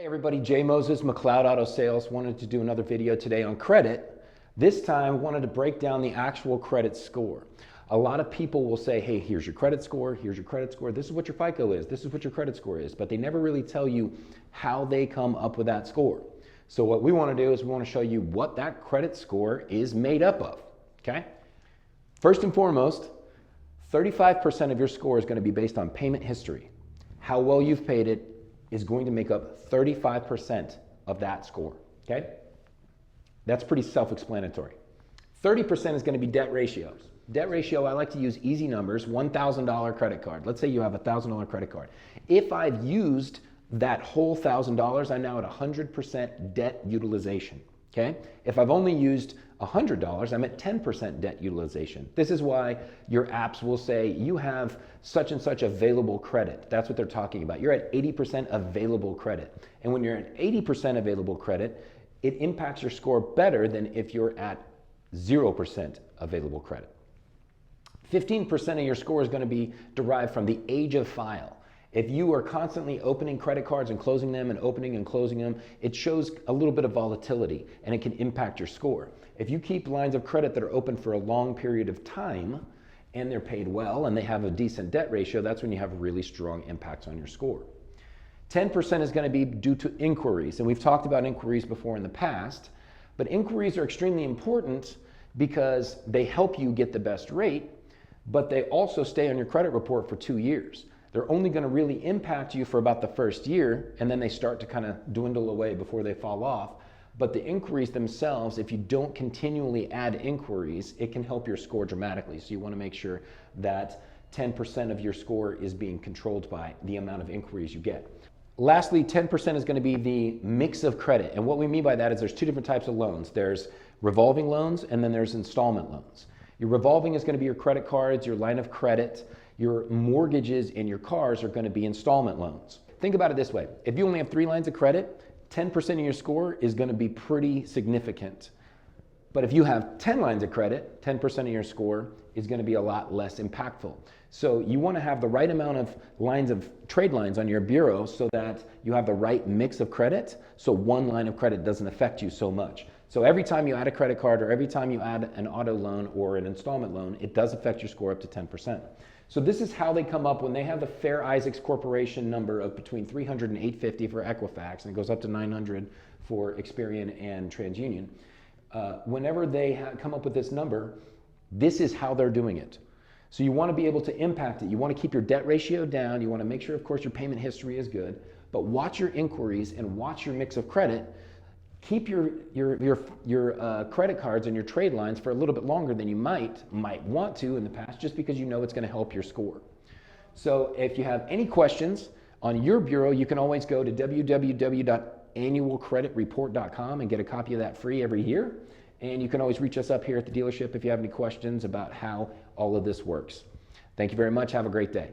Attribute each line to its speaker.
Speaker 1: Hey everybody, Jay Moses, McLeod Auto Sales. Wanted to do another video today on credit. This time wanted to break down the actual credit score. A lot of people will say, hey, here's your credit score, here's your credit score, this is what your FICO is, this is what your credit score is, but they never really tell you how they come up with that score. So what we want to do is we want to show you what that credit score is made up of, okay? First and foremost, 35% of your score is going to be based on payment history. How well you've paid it is going to make up 35% of that score, okay? That's pretty self-explanatory. 30% is going to be debt ratios. Debt ratio, I like to use easy numbers, $1,000 credit card. Let's say you have a $1,000 credit card. If I've used that whole $1,000, I'm now at 100% debt utilization, okay? If I've only used $100, I'm at 10% debt utilization. This is why your apps will say you have such and such available credit. That's what they're talking about. You're at 80% available credit. And when you're at 80% available credit, it impacts your score better than if you're at 0% available credit. 15% of your score is going to be derived from the age of file. If you are constantly opening credit cards and closing them and opening and closing them, it shows a little bit of volatility and it can impact your score. If you keep lines of credit that are open for a long period of time and they're paid well and they have a decent debt ratio, that's when you have really strong impacts on your score. 10% is going to be due to inquiries, and we've talked about inquiries before in the past, but inquiries are extremely important because they help you get the best rate, but they also stay on your credit report for 2 years. They're only going to really impact you for about the first year, and then they start to kind of dwindle away before they fall off. But the inquiries themselves, if you don't continually add inquiries, it can help your score dramatically. So you want to make sure that 10% of your score is being controlled by the amount of inquiries you get. Lastly, 10% is going to be the mix of credit. And what we mean by that is there's two different types of loans. There's revolving loans and then there's installment loans. Your revolving is going to be your credit cards, your line of credit. Your mortgages and your cars are going to be installment loans. Think about it this way. If you only have 3 lines of credit, 10% of your score is going to be pretty significant. But if you have 10 lines of credit, 10% of your score is going to be a lot less impactful. So you want to have the right amount of lines of trade lines on your bureau so that you have the right mix of credit, so one line of credit doesn't affect you so much. So every time you add a credit card or every time you add an auto loan or an installment loan, it does affect your score up to 10%. So this is how they come up when they have the Fair Isaacs Corporation number of between 300 and 850 for Equifax, and it goes up to 900 for Experian and TransUnion. Whenever they come up with this number, this is how they're doing it. So you want to be able to impact it. You want to keep your debt ratio down. You want to make sure, of course, your payment history is good, but watch your inquiries and watch your mix of credit. Keep your credit cards and your trade lines for a little bit longer than you might want to in the past, just because you know it's going to help your score. So if you have any questions on your bureau, you can always go to www.annualcreditreport.com and get a copy of that free every year. And you can always reach us up here at the dealership if you have any questions about how all of this works. Thank you very much. Have a great day.